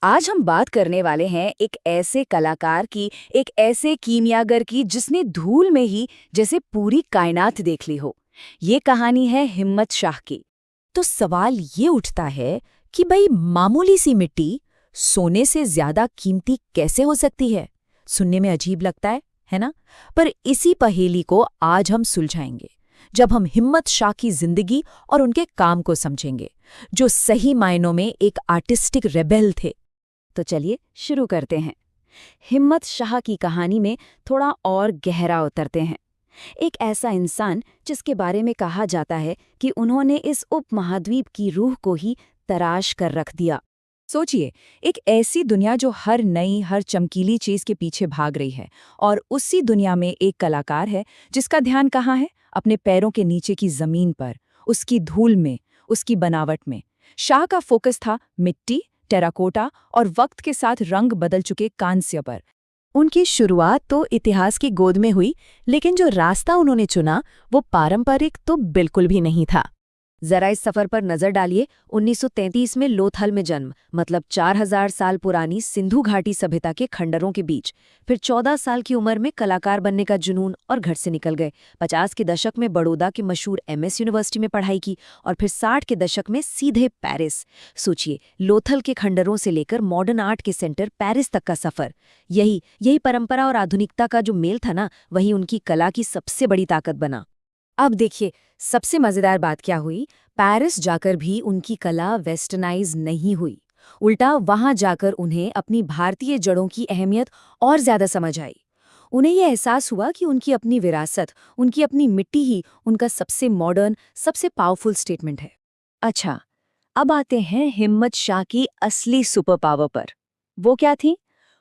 आज हम बात करने वाले हैं एक ऐसे कलाकार की, एक ऐसे कीमियागर की जिसने धूल में ही जैसे पूरी कायनात देख ली हो। ये कहानी है हिम्मत शाह की। तो सवाल ये उठता है कि भाई मामूली सी मिट्टी सोने से ज्यादा कीमती कैसे हो सकती है। सुनने में अजीब लगता है ना। पर इसी पहेली को आज हम सुलझाएंगे जब हम हिम्मत शाह की जिंदगी और उनके काम को समझेंगे, जो सही मायनों में एक आर्टिस्टिक रेबेल थे। तो चलिए शुरू करते हैं। हिम्मत शाह की कहानी में थोड़ा और गहरा उतरते हैं। एक ऐसा इंसान जिसके बारे में कहा जाता है कि उन्होंने इस उपमहाद्वीप की रूह को ही तराश कर रख दिया। सोचिए, एक ऐसी दुनिया जो हर नई, हर चमकीली चीज के पीछे भाग रही है, और उसी दुनिया में एक कलाकार है जिसका ध्यान कहाँ है? अपने पैरों के नीचे की जमीन पर, उसकी धूल में, उसकी बनावट में। शाह का फोकस था मिट्टी, टेराकोटा और वक्त के साथ रंग बदल चुके कांस्य पर। उनकी शुरुआत तो इतिहास की गोद में हुई, लेकिन जो रास्ता उन्होंने चुना वो पारंपरिक तो बिल्कुल भी नहीं था। जरा इस सफर पर नजर डालिए। 1933 में लोथल में जन्म, मतलब 4000 साल पुरानी सिंधु घाटी सभ्यता के खंडरों के बीच। फिर 14 साल की उम्र में कलाकार बनने का जुनून और घर से निकल गए। 50 के दशक में बड़ौदा की मशहूर एमएस यूनिवर्सिटी में पढ़ाई की, और फिर 60 के दशक में सीधे पेरिस। सोचिए, लोथल के खंडरों से लेकर मॉडर्न आर्ट के सेंटर पेरिस तक का सफर। यही परंपरा और आधुनिकता का जो मेल था ना, वही उनकी कला की सबसे बड़ी ताकत बना। अब देखिए, सबसे मजेदार बात क्या हुई। पेरिस जाकर भी उनकी कला वेस्टर्नाइज नहीं हुई। उल्टा वहां जाकर उन्हें अपनी भारतीय जड़ों की अहमियत और ज्यादा समझ आई। उन्हें यह एहसास हुआ कि उनकी अपनी विरासत, उनकी अपनी मिट्टी ही उनका सबसे मॉडर्न, सबसे पावरफुल स्टेटमेंट है। अच्छा, अब आते हैं हिम्मत शाह की असली सुपर पावर पर। वो क्या थी?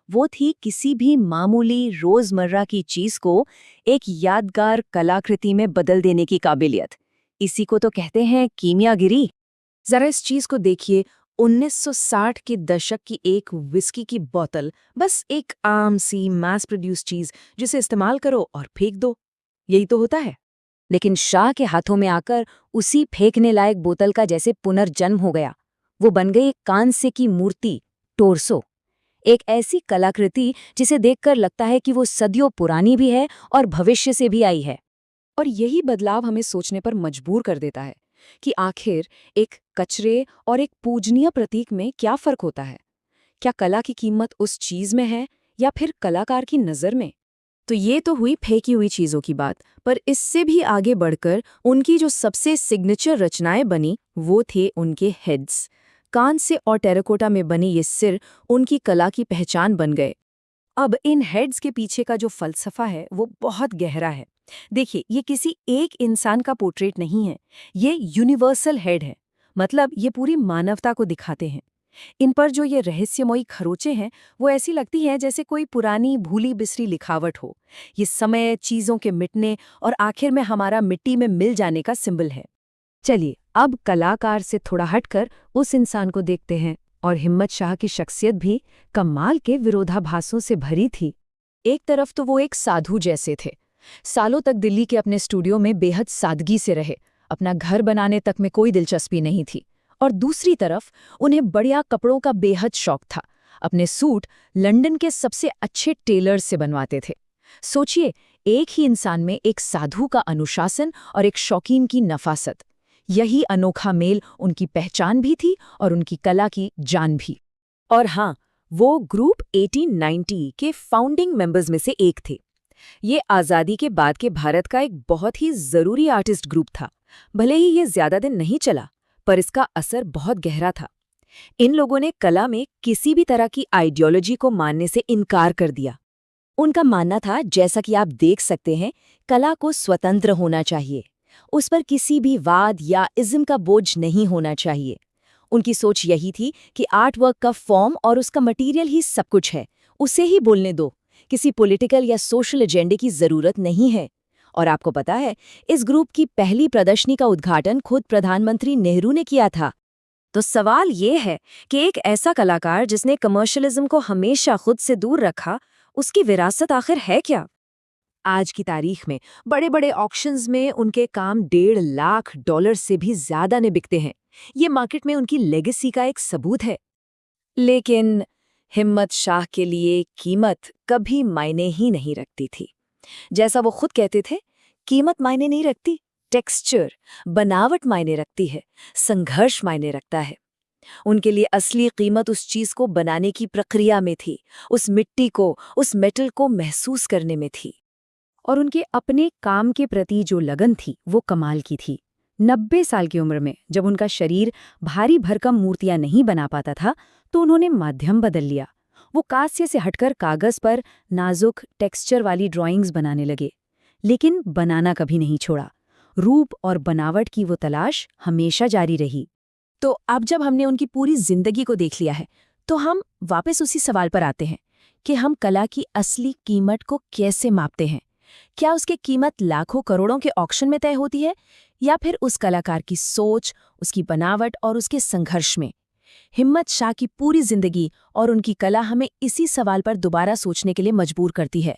वो थी किसी भी मामूली रोजमर्रा की चीज को एक यादगार कलाकृति में बदल देने की काबिलियत। इसी को तो कहते हैं कीमियागिरी। जरा इस चीज को देखिए। 1960 के दशक की एक विस्की की बोतल, बस एक आम सी मास प्रोड्यूस चीज जिसे इस्तेमाल करो और फेंक दो, यही तो होता है। लेकिन शाह के हाथों में आकर उसी फेंकने लायक बोतल का जैसे पुनर्जन्म हो गया। वो बन गई एक कांस्य की मूर्ति, टोरसो। एक ऐसी कलाकृति जिसे देखकर लगता है कि वो सदियों पुरानी भी है और भविष्य से भी आई है। और यही बदलाव हमें सोचने पर मजबूर कर देता है कि आखिर एक कचरे और एक पूजनीय प्रतीक में क्या फर्क होता है। क्या कला की कीमत उस चीज में है, या फिर कलाकार की नजर में? तो ये तो हुई फेंकी हुई चीजों की बात, पर इससे भी आगे बढ़कर उनकी जो सबसे सिग्नेचर रचनाएं बनी वो थे उनके हेड्स। कांस्य और टेराकोटा में बनी ये सिर उनकी कला की पहचान बन गए। अब इन हेड्स के पीछे का जो फलसफा है वो बहुत गहरा है। देखिए, ये किसी एक इंसान का पोर्ट्रेट नहीं है, ये यूनिवर्सल हेड है। मतलब ये पूरी मानवता को दिखाते हैं। इन पर जो ये रहस्यमयी खरोंचे हैं, वो ऐसी लगती हैं जैसे कोई पुरानी भूली बिसरी लिखावट हो। ये समय, चीजों के मिटने और आखिर में हमारा मिट्टी में मिल जाने का सिंबल है। चलिए, अब कलाकार से थोड़ा हटकर उस इंसान को देखते हैं। और हिम्मत शाह की शख्सियत भी कमाल के विरोधाभासों से भरी थी। एक तरफ तो वो एक साधु जैसे थे, सालों तक दिल्ली के अपने स्टूडियो में बेहद सादगी से रहे, अपना घर बनाने तक में कोई दिलचस्पी नहीं थी। और दूसरी तरफ उन्हें बढ़िया कपड़ों का बेहद शौक था, अपने सूट लंदन के सबसे अच्छे टेलर से बनवाते थे। सोचिए, एक ही इंसान में एक साधु का अनुशासन और एक शौकीन की नफासत। यही अनोखा मेल उनकी पहचान भी थी और उनकी कला की जान भी। और हाँ, वो ग्रुप 1890 के फाउंडिंग मेंबर्स में से एक थे। ये आज़ादी के बाद के भारत का एक बहुत ही ज़रूरी आर्टिस्ट ग्रुप था। भले ही ये ज़्यादा दिन नहीं चला, पर इसका असर बहुत गहरा था। इन लोगों ने कला में किसी भी तरह की आइडियोलॉजी को मानने से इनकार कर दिया। उनका मानना था, जैसा कि आप देख सकते हैं, कला को स्वतंत्र होना चाहिए। उस पर किसी भी वाद या इज्म का बोझ नहीं होना चाहिए। उनकी सोच यही थी कि आर्ट वर्क का फॉर्म और उसका मटेरियल ही सब कुछ है, उसे ही बोलने दो। किसी पॉलिटिकल या सोशल एजेंडे की जरूरत नहीं है। और आपको पता है, इस ग्रुप की पहली प्रदर्शनी का उद्घाटन खुद प्रधानमंत्री नेहरू ने किया था। तो सवाल ये है कि एक ऐसा कलाकार जिसने कमर्शियलिज्म को हमेशा खुद से दूर रखा, उसकी विरासत आखिर है क्या? आज की तारीख में बड़े बड़े ऑक्शंस में उनके काम $1.5 लाख से भी ज्यादा ने बिकते हैं। ये मार्केट में उनकी लेगेसी का एक सबूत है। लेकिन हिम्मत शाह के लिए कीमत कभी मायने ही नहीं रखती थी। जैसा वो खुद कहते थे, कीमत मायने नहीं रखती, टेक्सचर, बनावट मायने रखती है, संघर्ष मायने रखता है। उनके लिए असली कीमत उस चीज को बनाने की प्रक्रिया में थी, उस मिट्टी को, उस मेटल को महसूस करने में थी। और उनके अपने काम के प्रति जो लगन थी वो कमाल की थी। 90 साल की उम्र में जब उनका शरीर भारी भरकम मूर्तियां नहीं बना पाता था तो उन्होंने माध्यम बदल लिया। वो कांस्य से हटकर कागज पर नाजुक टेक्सचर वाली ड्राइंग्स बनाने लगे, लेकिन बनाना कभी नहीं छोड़ा। रूप और बनावट की वो तलाश हमेशा जारी रही। तो अब जब हमने उनकी पूरी जिंदगी को देख लिया है, तो हम वापस उसी सवाल पर आते हैं कि हम कला की असली कीमत को कैसे मापते हैं। क्या उसकी कीमत लाखों करोड़ों के ऑक्शन में तय होती है, या फिर उस कलाकार की सोच, उसकी बनावट और उसके संघर्ष में? हिम्मत शाह की पूरी जिंदगी और उनकी कला हमें इसी सवाल पर दोबारा सोचने के लिए मजबूर करती है।